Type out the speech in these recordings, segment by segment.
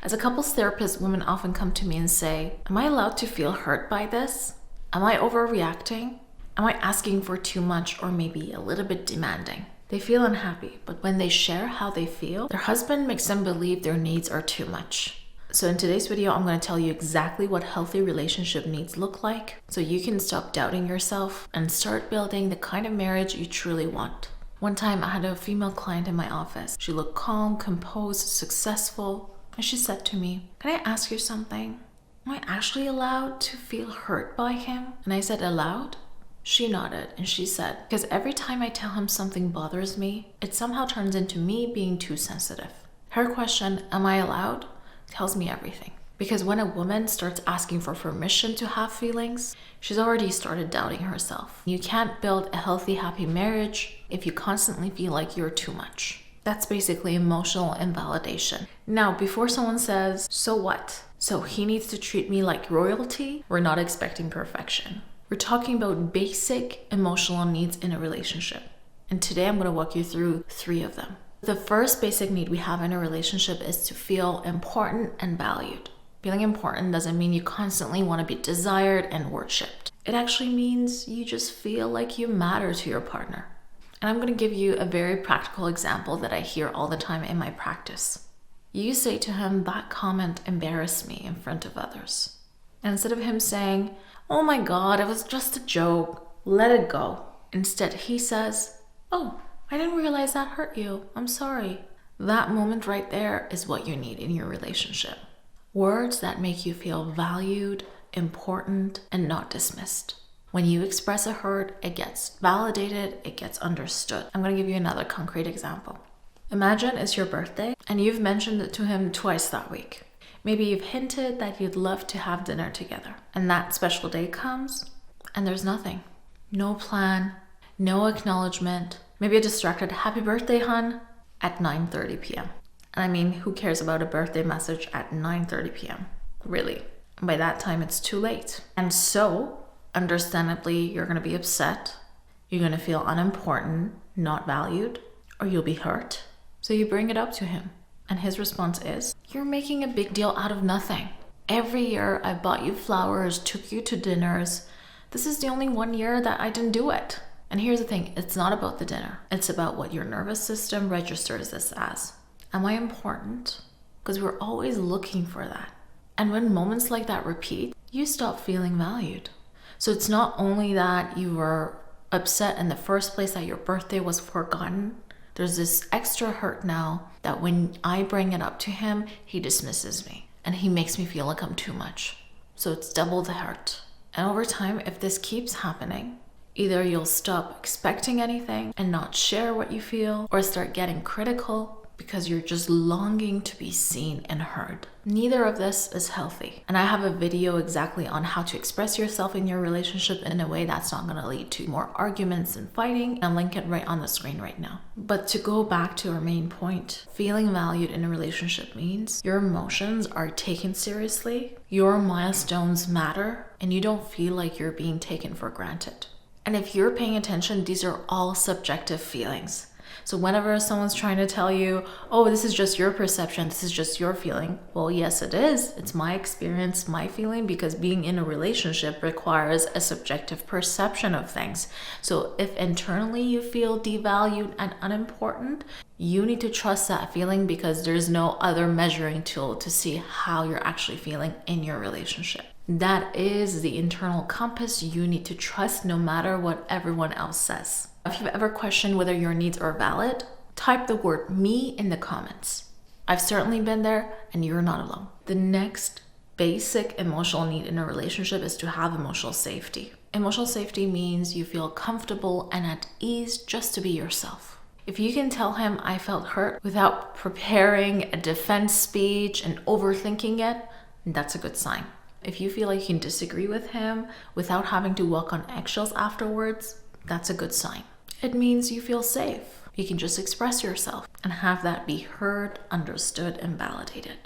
As a couples therapist, women often come to me and say, am I allowed to feel hurt by this? Am I overreacting? Am I asking for too much or maybe a little bit demanding? They feel unhappy, but when they share how they feel, their husband makes them believe their needs are too much. So in today's video, I'm going to tell you exactly what healthy relationship needs look like so you can stop doubting yourself and start building the kind of marriage you truly want. One time I had a female client in my office. She looked calm, composed, successful, and she said to me, "Can I ask you something? Am I actually allowed to feel hurt by him?" And I said, "Allowed?" She nodded and she said, "Because every time I tell him something bothers me, it somehow turns into me being too sensitive." Her question, "Am I allowed?" tells me everything. Because when a woman starts asking for permission to have feelings, she's already started doubting herself. You can't build a healthy, happy marriage if you constantly feel like you're too much. That's basically emotional invalidation. Now, before someone says, "So what? So he needs to treat me like royalty?" We're not expecting perfection. We're talking about basic emotional needs in a relationship. And today I'm going to walk you through 3 of them. The first basic need we have in a relationship is to feel important and valued. Feeling important doesn't mean you constantly want to be desired and worshipped. It actually means you just feel like you matter to your partner. And I'm going to give you a very practical example that I hear all the time in my practice. You say to him, "That comment embarrassed me in front of others." And instead of him saying, "Oh my God, it was just a joke, let it go." Instead, he says, "Oh, I didn't realize that hurt you. I'm sorry." That moment right there is what you need in your relationship. Words that make you feel valued, important, and not dismissed. When you express a hurt, it gets validated, it gets understood. I'm going to give you another concrete example. Imagine it's your birthday and you've mentioned it to him twice that week. Maybe you've hinted that you'd love to have dinner together. And that special day comes and there's nothing. No plan, no acknowledgement, maybe a distracted "Happy birthday, hun" at 9:30 p.m. And I mean, who cares about a birthday message at 9:30 p.m.? Really. By that time, it's too late. And so, understandably, you're going to be upset. You're going to feel unimportant, not valued, or you'll be hurt. So you bring it up to him. And his response is, "You're making a big deal out of nothing. Every year I bought you flowers, took you to dinners. This is the only one year that I didn't do it." And here's the thing, it's not about the dinner. It's about what your nervous system registers this as. Am I important? Because we're always looking for that. And when moments like that repeat, you stop feeling valued. So it's not only that you were upset in the first place that your birthday was forgotten. There's this extra hurt now that when I bring it up to him, he dismisses me. And he makes me feel like I'm too much. So it's double the hurt. And over time, if this keeps happening, either you'll stop expecting anything and not share what you feel, or start getting critical because you're just longing to be seen and heard. Neither of this is healthy. And I have a video exactly on how to express yourself in your relationship in a way that's not going to lead to more arguments and fighting. I'll link it right on the screen right now. But to go back to our main point, feeling valued in a relationship means your emotions are taken seriously, your milestones matter, and you don't feel like you're being taken for granted. And if you're paying attention, these are all subjective feelings. So whenever someone's trying to tell you, "Oh, this is just your perception, this is just your feeling," well, yes, it is. It's my experience, my feeling, because being in a relationship requires a subjective perception of things. So if internally you feel devalued and unimportant, you need to trust that feeling because there's no other measuring tool to see how you're actually feeling in your relationship. That is the internal compass you need to trust no matter what everyone else says. If you've ever questioned whether your needs are valid, type the word "me" in the comments. I've certainly been there and you're not alone. The next basic emotional need in a relationship is to have emotional safety. Emotional safety means you feel comfortable and at ease just to be yourself. If you can tell him "I felt hurt" without preparing a defense speech and overthinking it, that's a good sign. If you feel like you can disagree with him without having to walk on eggshells afterwards, that's a good sign. It means you feel safe. You can just express yourself and have that be heard, understood, and validated.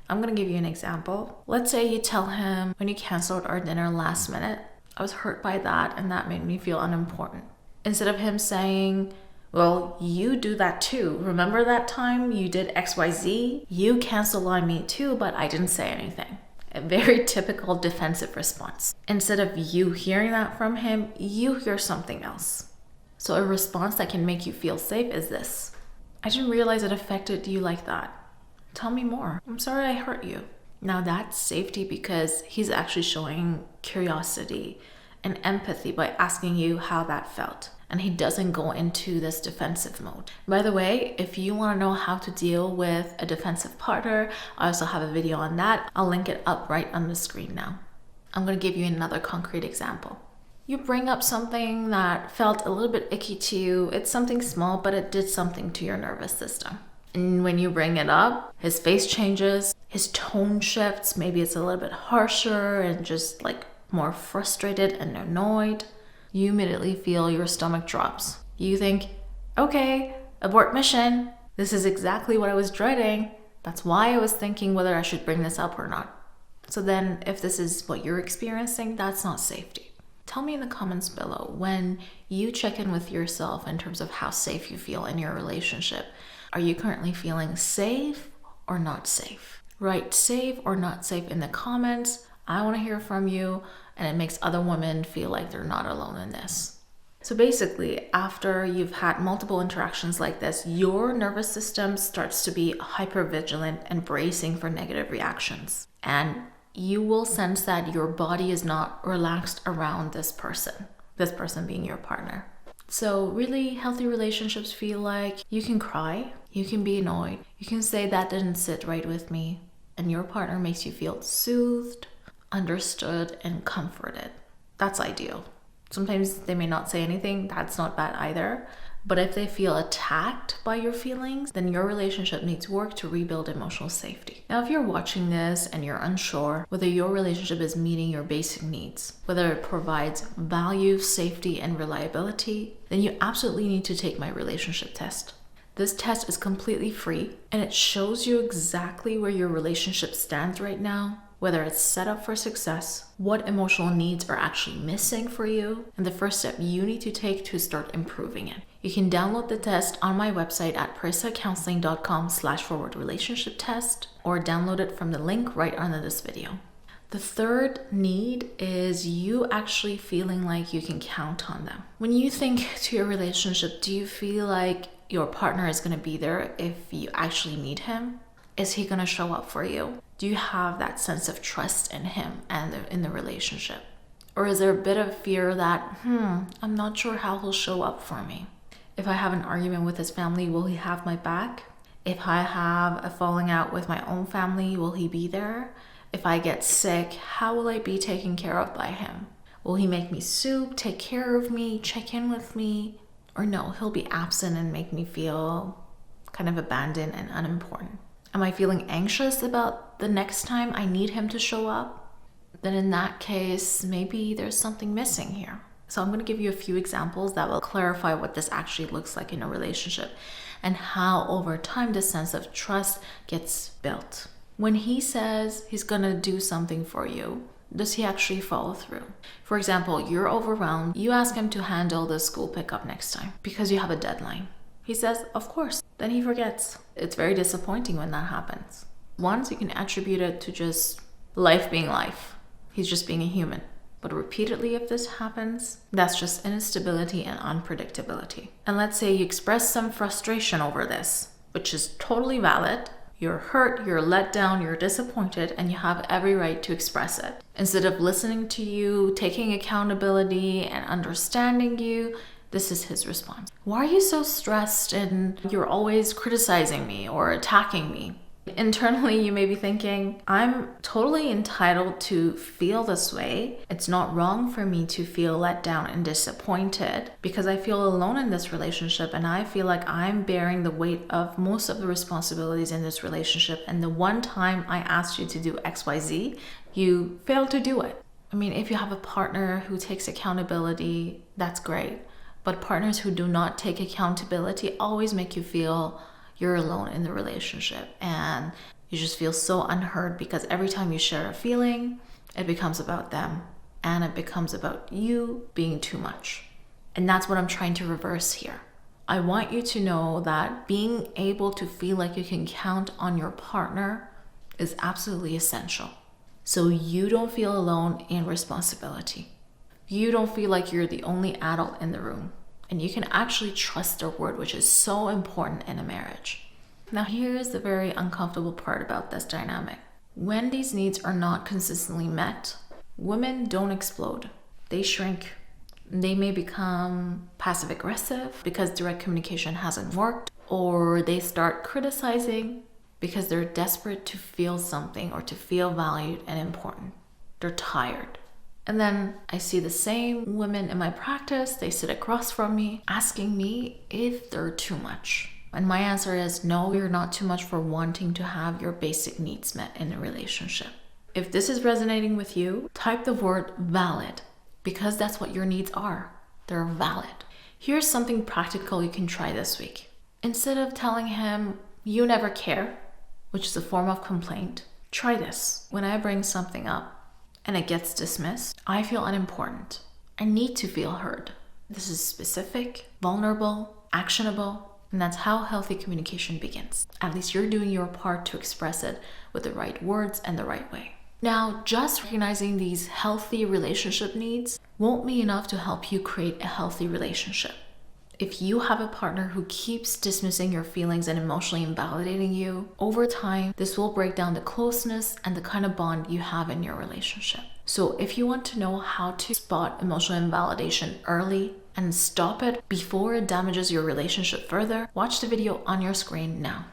I'm going to give you an example. Let's say you tell him, "When you canceled our dinner last minute, I was hurt by that and that made me feel unimportant." Instead of him saying, Well, you do that too. Remember that time you did XYZ? You canceled on me too, but I didn't say anything. A very typical defensive response. Instead of you hearing that from him, you hear something else. So a response that can make you feel safe is this: I didn't realize it affected you like that. Tell me more. I'm sorry I hurt you. Now that's safety because he's actually showing curiosity and empathy by asking you how that felt. And he doesn't go into this defensive mode. By the way, if you want to know how to deal with a defensive partner, I also have a video on that. I'll link it up right on the screen now. I'm going to give you another concrete example. You bring up something that felt a little bit icky to you. It's something small, but it did something to your nervous system. And when you bring it up, his face changes, his tone shifts. Maybe it's a little bit harsher and just like more frustrated and annoyed. You immediately feel your stomach drops. You think, okay, abort mission. This is exactly what I was dreading. That's why I was thinking whether I should bring this up or not. So then if this is what you're experiencing, that's not safety. Tell me in the comments below when you check in with yourself in terms of how safe you feel in your relationship. Are you currently feeling safe or not safe? Write safe or not safe in the comments. I want to hear from you, and it makes other women feel like they're not alone in this. So basically, after you've had multiple interactions like this, your nervous system starts to be hypervigilant and bracing for negative reactions. And you will sense that your body is not relaxed around this person being your partner. So really healthy relationships feel like you can cry, you can be annoyed, you can say that didn't sit right with me, and your partner makes you feel soothed, understood, and comforted. That's ideal. Sometimes they may not say anything, that's not bad either. But if they feel attacked by your feelings, then your relationship needs work to rebuild emotional safety. Now, if you're watching this and you're unsure whether your relationship is meeting your basic needs, whether it provides value, safety, and reliability, then you absolutely need to take my relationship test. This test is completely free and it shows you exactly where your relationship stands right now, whether it's set up for success, what emotional needs are actually missing for you, and the first step you need to take to start improving it. You can download the test on my website at parisacounseling.com/relationship test or download it from the link right under this video. The third need is you actually feeling like you can count on them. When you think to your relationship, do you feel like your partner is going to be there if you actually need him? Is he going to show up for you? Do you have that sense of trust in him and in the relationship? Or is there a bit of fear that, I'm not sure how he'll show up for me? If I have an argument with his family, will he have my back? If I have a falling out with my own family, will he be there? If I get sick, how will I be taken care of by him? Will he make me soup, take care of me, check in with me? Or no, he'll be absent and make me feel kind of abandoned and unimportant. Am I feeling anxious about the next time I need him to show up? Then in that case, maybe there's something missing here. So I'm going to give you a few examples that will clarify what this actually looks like in a relationship and how over time the sense of trust gets built. When he says he's going to do something for you, does he actually follow through? For example, you're overwhelmed. You ask him to handle the school pickup next time because you have a deadline. He says, of course. Then he forgets. It's very disappointing when that happens. Once you can attribute it to just life being life. He's just being a human. But repeatedly, if this happens, that's just instability and unpredictability. And let's say you express some frustration over this, which is totally valid. You're hurt, you're let down, you're disappointed, and you have every right to express it. Instead of listening to you, taking accountability, and understanding you, this is his response. Why are you so stressed and you're always criticizing me or attacking me? Internally, you may be thinking, I'm totally entitled to feel this way. It's not wrong for me to feel let down and disappointed because I feel alone in this relationship and I feel like I'm bearing the weight of most of the responsibilities in this relationship. And the one time I asked you to do XYZ, you failed to do it. I mean, if you have a partner who takes accountability, that's great. But partners who do not take accountability always make you feel you're alone in the relationship and you just feel so unheard because every time you share a feeling, it becomes about them and it becomes about you being too much. And that's what I'm trying to reverse here. I want you to know that being able to feel like you can count on your partner is absolutely essential. So you don't feel alone in responsibility. You don't feel like you're the only adult in the room. And you can actually trust their word, which is so important in a marriage. Now, here's the very uncomfortable part about this dynamic. When these needs are not consistently met, women don't explode. They shrink. They may become passive aggressive because direct communication hasn't worked, or they start criticizing because they're desperate to feel something or to feel valued and important. They're tired. And then I see the same women in my practice, they sit across from me asking me if they're too much. And my answer is no, you're not too much for wanting to have your basic needs met in a relationship. If this is resonating with you, type the word valid, because that's what your needs are. They're valid. Here's something practical you can try this week. Instead of telling him, you never care, which is a form of complaint, try this. When I bring something up and it gets dismissed, I feel unimportant. I need to feel heard. This is specific, vulnerable, actionable, and that's how healthy communication begins. At least you're doing your part to express it with the right words and the right way. Now, just recognizing these healthy relationship needs won't be enough to help you create a healthy relationship. If you have a partner who keeps dismissing your feelings and emotionally invalidating you, over time, this will break down the closeness and the kind of bond you have in your relationship. So if you want to know how to spot emotional invalidation early and stop it before it damages your relationship further, watch the video on your screen now.